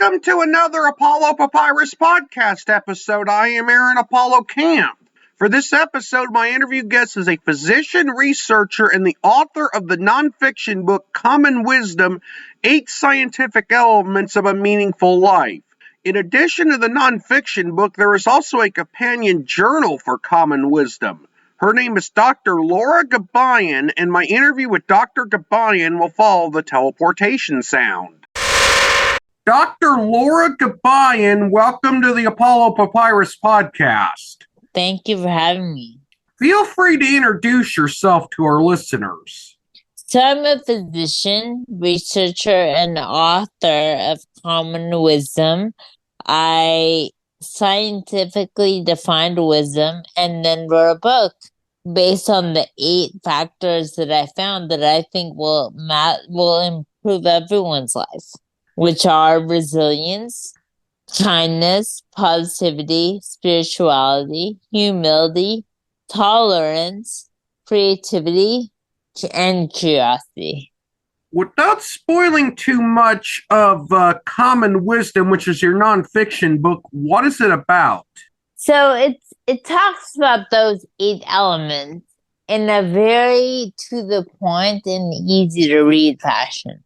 Welcome to another Apollo Papyrus podcast episode. I am Aaron Apollo Camp. For this episode, my interview guest is a physician, researcher, and the author of the nonfiction book Common Wisdom: 8 Scientific Elements of a Meaningful Life. In addition to the nonfiction book, there is also a companion journal for Common Wisdom. Her name is Dr. Laura Gabayan, and my interview with Dr. Gabayan will follow the teleportation sound. Dr. Laura Gabayan, welcome to the Apollo Papyrus podcast. Thank you for having me. Feel free to introduce yourself to our listeners. So I'm a physician, researcher, and author of Common Wisdom. I scientifically defined wisdom and then wrote a book based on the 8 factors that I found that I think will improve everyone's life, which are resilience, kindness, positivity, spirituality, humility, tolerance, creativity, and curiosity. Without spoiling too much of Common Wisdom, which is your nonfiction book, what is it about? So it talks about those 8 elements in a very to the point and easy to read fashion.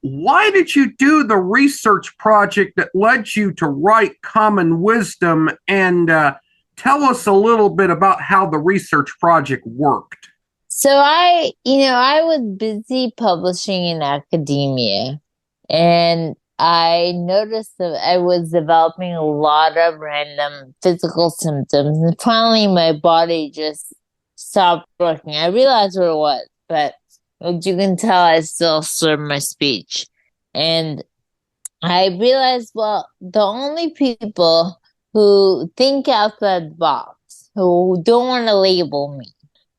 Why did you do the research project that led you to write Common Wisdom, and tell us a little bit about how the research project worked? So I was busy publishing in academia, and I noticed that I was developing a lot of random physical symptoms, and finally my body just stopped working. I realized what it was, but as you can tell, I still slur my speech. And I realized, well, the only people who think outside the box, who don't want to label me,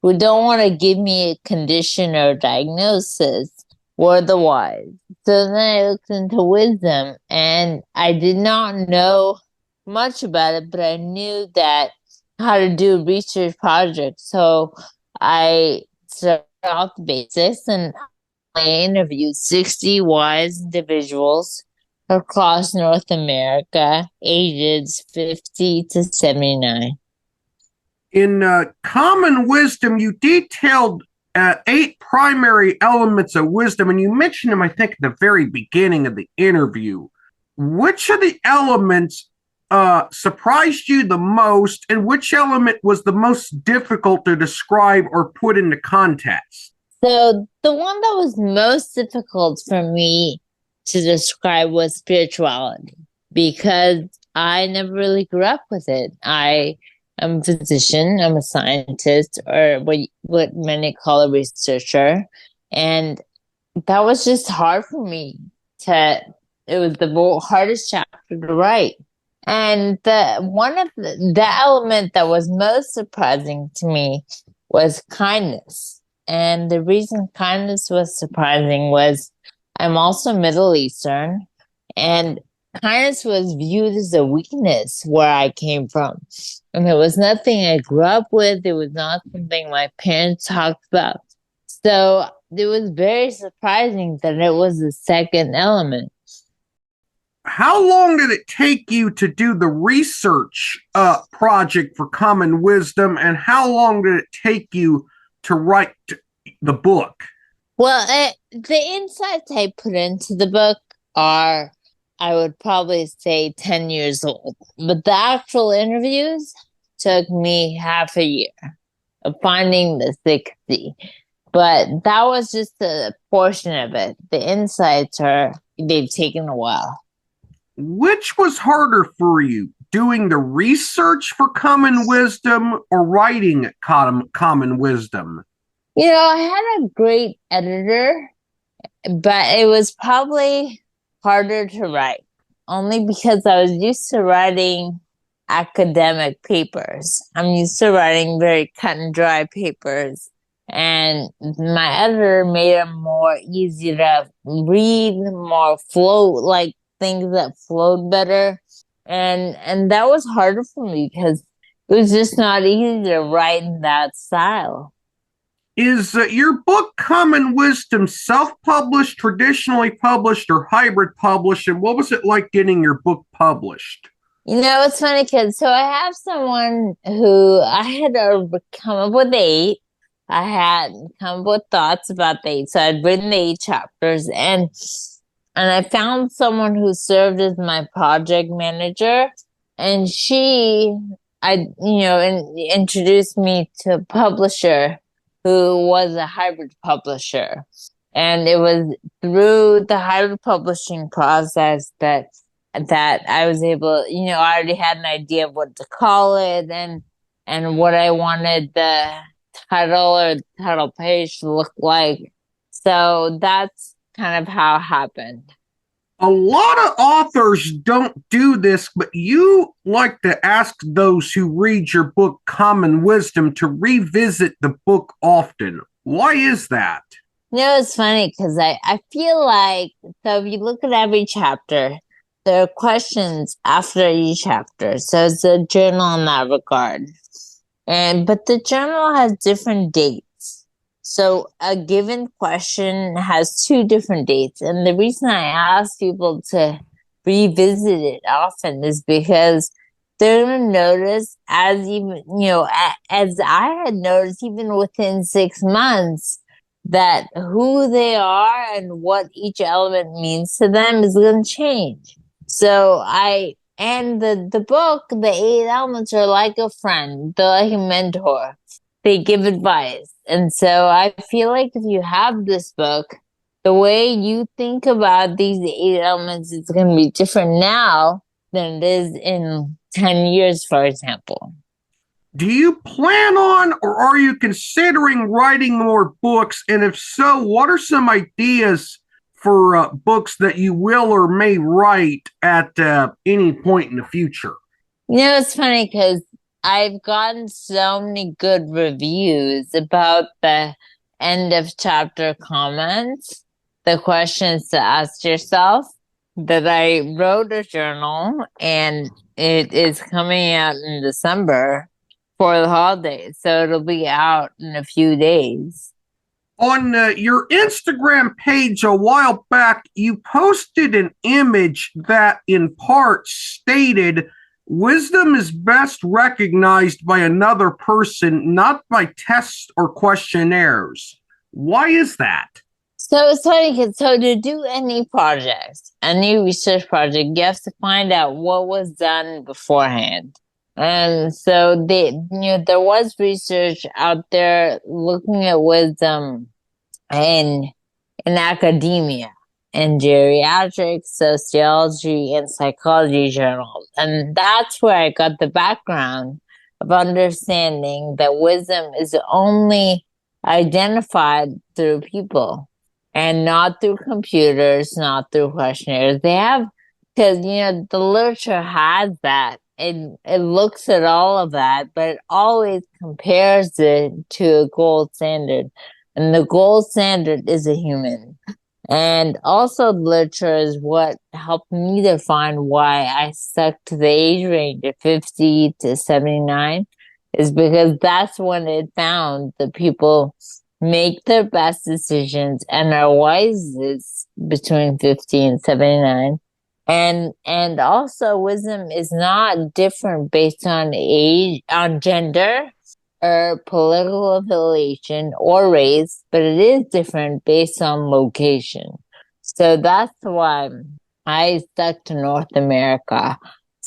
who don't want to give me a condition or diagnosis, were the wise. So then I looked into wisdom, and I did not know much about it, but I knew that how to do a research project. So I started off the basics, and I interviewed 60 wise individuals across North America, ages 50 to 79. In Common Wisdom, you detailed 8 primary elements of wisdom, and you mentioned them, I think, at the very beginning of the interview. Which of the elements surprised you the most, and which element was the most difficult to describe or put into context? So the one that was most difficult for me to describe was spirituality, because I never really grew up with it. I am a physician, I'm a scientist, or what many call a researcher, and that was just hard for me it was the hardest chapter to write. And the element that was most surprising to me was kindness. And the reason kindness was surprising was I'm also Middle Eastern, and kindness was viewed as a weakness where I came from. And it was nothing I grew up with. It was not something my parents talked about. So it was very surprising that it was the second element. How long did it take you to do the research project for Common Wisdom, and how long did it take you to write the book? Well, the insights I put into the book are, I would probably say, 10 years old. But the actual interviews took me half a year of finding the 60. But that was just a portion of it. The insights they've taken a while. Which was harder for you, doing the research for Common Wisdom or writing Common Wisdom? I had a great editor, but it was probably harder to write, only because I was used to writing academic papers. I'm used to writing very cut and dry papers, and my editor made them more easy to read, more like things that flowed better, and that was harder for me because it was just not easy to write in that style. Is your book Common Wisdom self-published, traditionally published, or hybrid published? And what was it like getting your book published? It's funny because so I have someone who I had come up with eight. I had come up with thoughts about the eight. So I'd written the eight chapters and I found someone who served as my project manager, and introduced me to a publisher who was a hybrid publisher. And it was through the hybrid publishing process that I was able, I already had an idea of what to call it and what I wanted the title or title page to look like. So that's kind of how it happened. A lot of authors don't do this, but you like to ask those who read your book Common Wisdom to revisit the book often. Why is that? It's funny because I feel like, so if you look at every chapter, there are questions after each chapter. So it's a journal in that regard. But the journal has different dates. So a given question has two different dates. And the reason I ask people to revisit it often is because they're going to notice, as I had noticed even within 6 months, that who they are and what each element means to them is going to change. And the book, the eight elements are like a friend. They're like a mentor. They give advice. And so I feel like if you have this book, the way you think about these eight elements is going to be different now than it is in 10 years, for example. Do you plan on or are you considering writing more books? And if so, what are some ideas for books that you will or may write at any point in the future? It's funny because I've gotten so many good reviews about the end of chapter comments, the questions to ask yourself, that I wrote a journal, and it is coming out in December for the holidays. So it'll be out in a few days. On your Instagram page a while back, you posted an image that in part stated, wisdom is best recognized by another person, not by tests or questionnaires. Why is that? So it's funny because so to do any project, any research project, you have to find out what was done beforehand. And so there was research out there looking at wisdom in academia, in geriatrics, sociology, and psychology journals. And that's where I got the background of understanding that wisdom is only identified through people and not through computers, not through questionnaires. They have, because, the literature has that. It looks at all of that, but it always compares it to a gold standard. And the gold standard is a human. And also literature is what helped me define why I stuck to the age range of 50 to 79, is because that's when it found that people make their best decisions and are wisest between 50 and 79. And also wisdom is not different based on age, on gender, or political affiliation or race, but it is different based on location. So that's why I stuck to North America.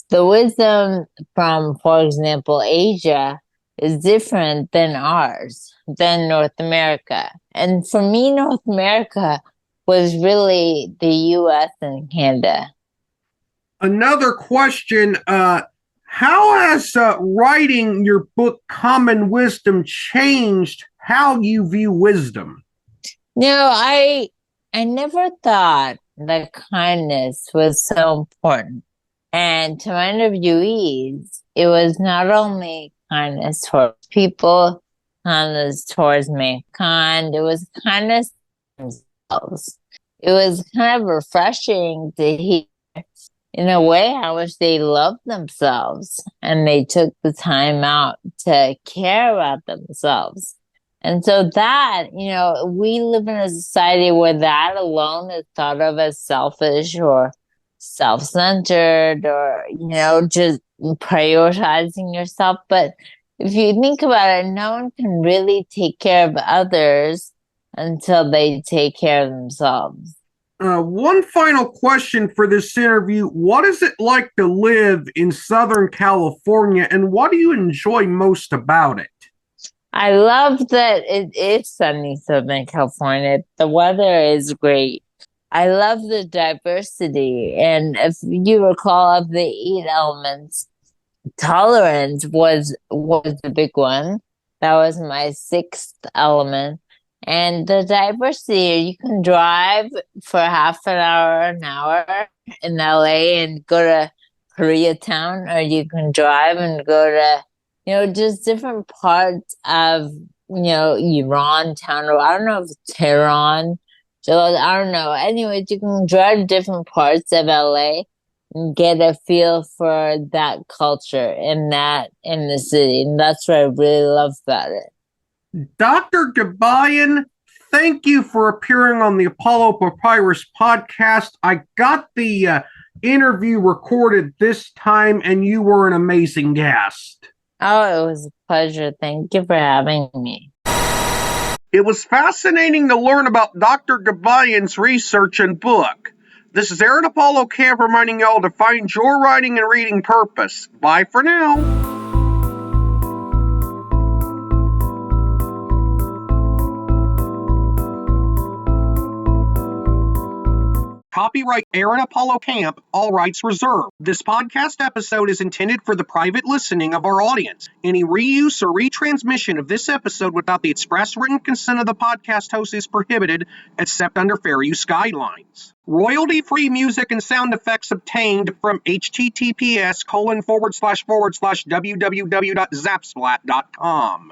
The wisdom from, for example, Asia is different than ours, than North America. And for me, North America was really the US and Canada. Another question, how has writing your book Common Wisdom changed how you view wisdom? I never thought that kindness was so important. And to my interviewees, it was not only kindness towards people, kindness towards mankind, it was kindness to themselves. It was kind of refreshing to hear, in a way, how much they loved themselves and they took the time out to care about themselves. And so that, we live in a society where that alone is thought of as selfish or self-centered or, just prioritizing yourself. But if you think about it, no one can really take care of others until they take care of themselves. One final question for this interview. What is it like to live in Southern California, and what do you enjoy most about it? I love that it is sunny Southern California. The weather is great. I love the diversity. And if you recall, of the 8 elements, tolerance was the big one. That was my sixth element. And the diversity, you can drive for half an hour in LA and go to Koreatown, or you can drive and go to, just different parts of, Iran town, or I don't know if it's Tehran. So I don't know. Anyways, you can drive to different parts of LA and get a feel for that culture in the city. And that's what I really love about it. Dr. Gabayan, thank you for appearing on the Apollo Papyrus podcast. I got the interview recorded this time, and you were an amazing guest. Oh, it was a pleasure. Thank you for having me. It was fascinating to learn about Dr. Gabayan's research and book. This is Aaron Apollo Camp reminding y'all to find your writing and reading purpose. Bye for now. Copyright Aaron Apollo Camp, all rights reserved. This podcast episode is intended for the private listening of our audience. Any reuse or retransmission of this episode without the express written consent of the podcast host is prohibited, except under fair use guidelines. Royalty-free music and sound effects obtained from https://www.zapsplat.com.